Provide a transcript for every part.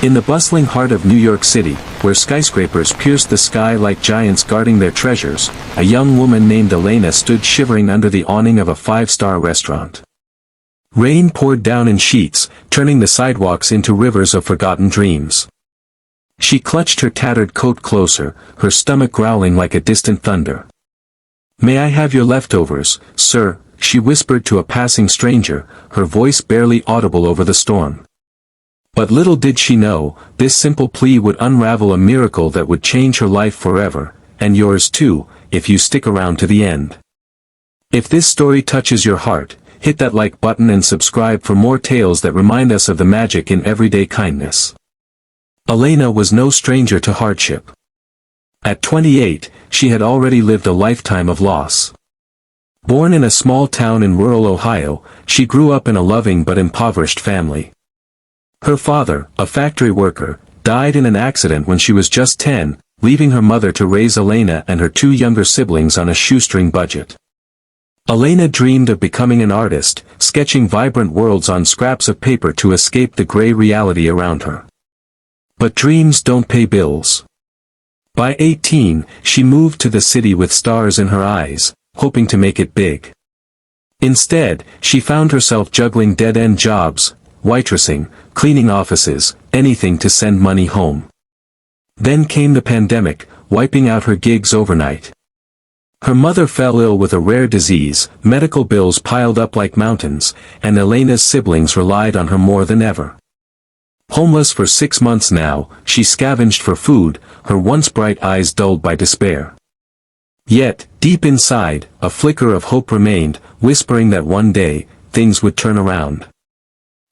In the bustling heart of New York City, where skyscrapers pierced the sky like giants guarding their treasures, a young woman named Elena stood shivering under the awning of a five-star restaurant. Rain poured down in sheets, turning the sidewalks into rivers of forgotten dreams. She clutched her tattered coat closer, her stomach growling like a distant thunder. "May I have your leftovers, sir?" she whispered to a passing stranger, her voice barely audible over the storm. But little did she know, this simple plea would unravel a miracle that would change her life forever, and yours too, if you stick around to the end. If this story touches your heart, hit that like button and subscribe for more tales that remind us of the magic in everyday kindness. Elena was no stranger to hardship. At 28, she had already lived a lifetime of loss. Born in a small town in rural Ohio, she grew up in a loving but impoverished family. Her father, a factory worker, died in an accident when she was just 10, leaving her mother to raise Elena and her two younger siblings on a shoestring budget. Elena dreamed of becoming an artist, sketching vibrant worlds on scraps of paper to escape the gray reality around her. But dreams don't pay bills. By 18, she moved to the city with stars in her eyes, hoping to make it big. Instead, she found herself juggling dead-end jobs, waitressing, cleaning offices, anything to send money home. Then came the pandemic, wiping out her gigs overnight. Her mother fell ill with a rare disease, medical bills piled up like mountains, and Elena's siblings relied on her more than ever. Homeless for 6 months now, she scavenged for food, her once bright eyes dulled by despair. Yet, deep inside, a flicker of hope remained, whispering that one day, things would turn around.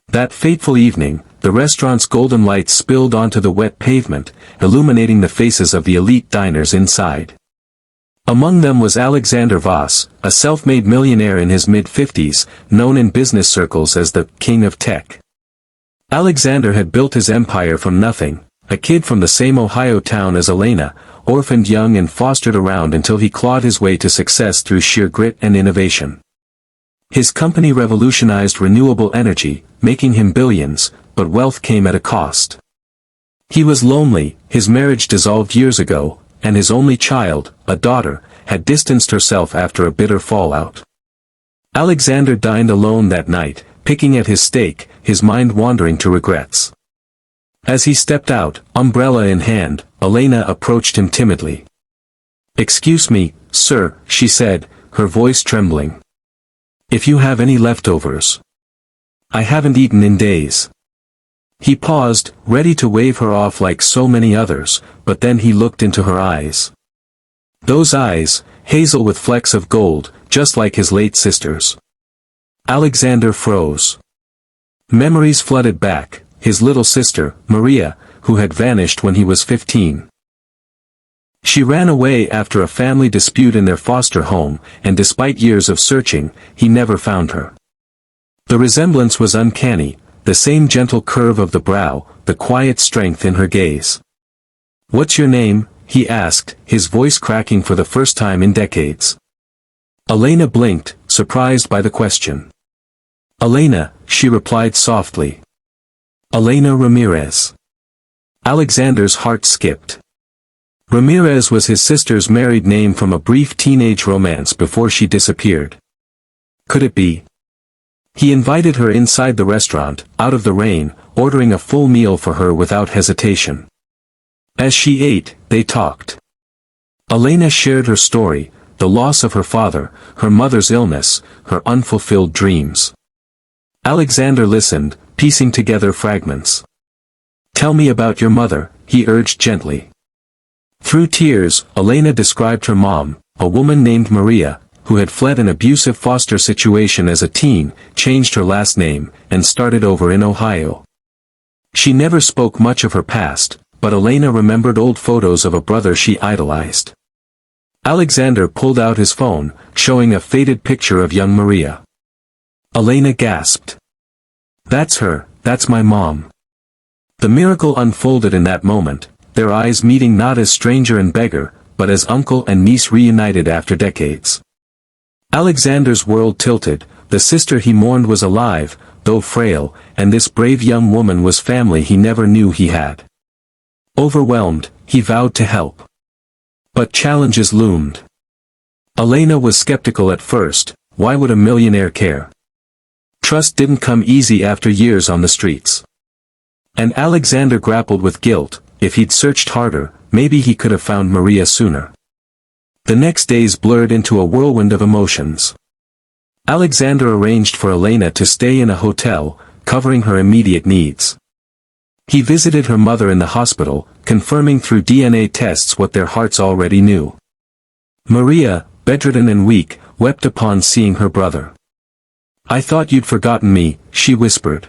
That fateful evening, the restaurant's golden lights spilled onto the wet pavement, illuminating the faces of the elite diners inside. Among them was Alexander Voss, a self-made millionaire in his mid-50s, known in business circles as the King of Tech. Alexander had built his empire from nothing, a kid from the same Ohio town as Elena, orphaned young and fostered around until he clawed his way to success through sheer grit and innovation. His company revolutionized renewable energy, making him billions, but wealth came at a cost. He was lonely, his marriage dissolved years ago, and his only child, a daughter, had distanced herself after a bitter fallout. Alexander dined alone that night, picking at his steak, his mind wandering to regrets. As he stepped out, umbrella in hand, Elena approached him timidly. "Excuse me, sir," she said, her voice trembling. "If you have any leftovers. I haven't eaten in days." He paused, ready to wave her off like so many others, but then he looked into her eyes. Those eyes, hazel with flecks of gold, just like his late sister's. Alexander froze. Memories flooded back, his little sister, Maria, who had vanished when he was 15. She ran away after a family dispute in their foster home, and despite years of searching, he never found her. The resemblance was uncanny, the same gentle curve of the brow, the quiet strength in her gaze. "What's your name?" he asked, his voice cracking for the first time in decades. Elena blinked, surprised by the question. "Elena," she replied softly. "Elena Ramirez." Alexander's heart skipped. Ramirez was his sister's married name from a brief teenage romance before she disappeared. Could it be? He invited her inside the restaurant, out of the rain, ordering a full meal for her without hesitation. As she ate, they talked. Elena shared her story, the loss of her father, her mother's illness, her unfulfilled dreams. Alexander listened, piecing together fragments. "Tell me about your mother," he urged gently. Through tears, Elena described her mom, a woman named Maria, who had fled an abusive foster situation as a teen, changed her last name, and started over in Ohio. She never spoke much of her past, but Elena remembered old photos of a brother she idolized. Alexander pulled out his phone, showing a faded picture of young Maria. Elena gasped. "That's her, that's my mom." The miracle unfolded in that moment, their eyes meeting not as stranger and beggar, but as uncle and niece reunited after decades. Alexander's world tilted, the sister he mourned was alive, though frail, and this brave young woman was family he never knew he had. Overwhelmed, he vowed to help. But challenges loomed. Elena was skeptical at first. Why would a millionaire care? Trust didn't come easy after years on the streets. And Alexander grappled with guilt. If he'd searched harder, maybe he could have found Maria sooner. The next days blurred into a whirlwind of emotions. Alexander arranged for Elena to stay in a hotel, covering her immediate needs. He visited her mother in the hospital, confirming through DNA tests what their hearts already knew. Maria, bedridden and weak, wept upon seeing her brother. "I thought you'd forgotten me," she whispered.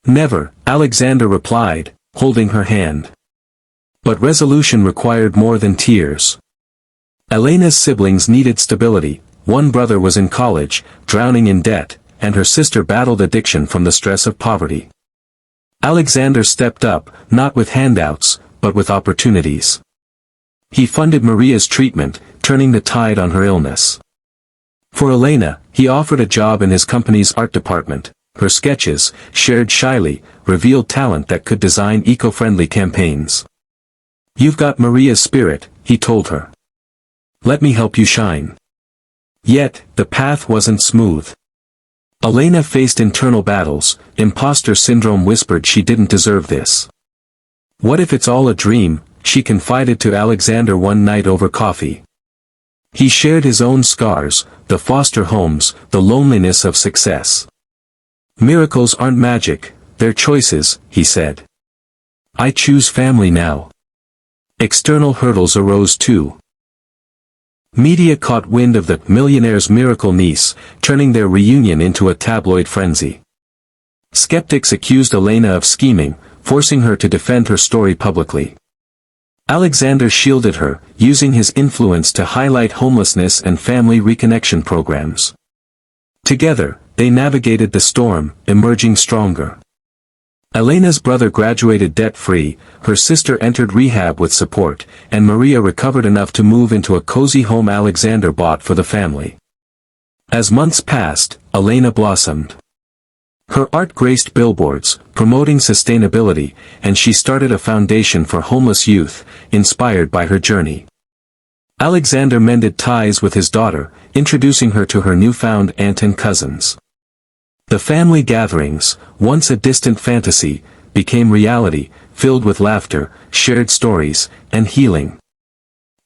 "Never," Alexander replied, holding her hand. But resolution required more than tears. Elena's siblings needed stability. One brother was in college, drowning in debt, and her sister battled addiction from the stress of poverty. Alexander stepped up, not with handouts, but with opportunities. He funded Maria's treatment, turning the tide on her illness. For Elena, he offered a job in his company's art department. Her sketches, shared shyly, revealed talent that could design eco-friendly campaigns. "You've got Maria's spirit," he told her. "Let me help you shine." Yet, the path wasn't smooth. Elena faced internal battles. Imposter syndrome whispered she didn't deserve this. "What if it's all a dream?" she confided to Alexander one night over coffee. He shared his own scars, the foster homes, the loneliness of success. "Miracles aren't magic, they're choices," he said. "I choose family now." External hurdles arose too. Media caught wind of the millionaire's miracle niece, turning their reunion into a tabloid frenzy. Skeptics accused Elena of scheming, forcing her to defend her story publicly. Alexander shielded her, using his influence to highlight homelessness and family reconnection programs. Together, they navigated the storm, emerging stronger. Elena's brother graduated debt-free, her sister entered rehab with support, and Maria recovered enough to move into a cozy home Alexander bought for the family. As months passed, Elena blossomed. Her art graced billboards, promoting sustainability, and she started a foundation for homeless youth, inspired by her journey. Alexander mended ties with his daughter, introducing her to her newfound aunt and cousins. The family gatherings, once a distant fantasy, became reality, filled with laughter, shared stories, and healing.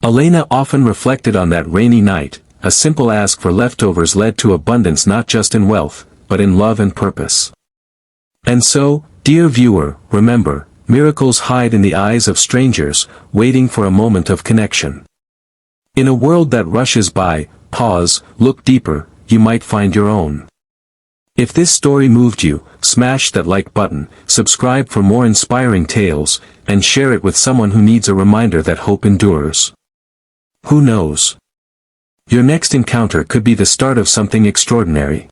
Elena often reflected on that rainy night. A simple ask for leftovers led to abundance not just in wealth, but in love and purpose. And so, dear viewer, remember, miracles hide in the eyes of strangers, waiting for a moment of connection. In a world that rushes by, pause, look deeper, you might find your own. If this story moved you, smash that like button, subscribe for more inspiring tales, and share it with someone who needs a reminder that hope endures. Who knows? Your next encounter could be the start of something extraordinary.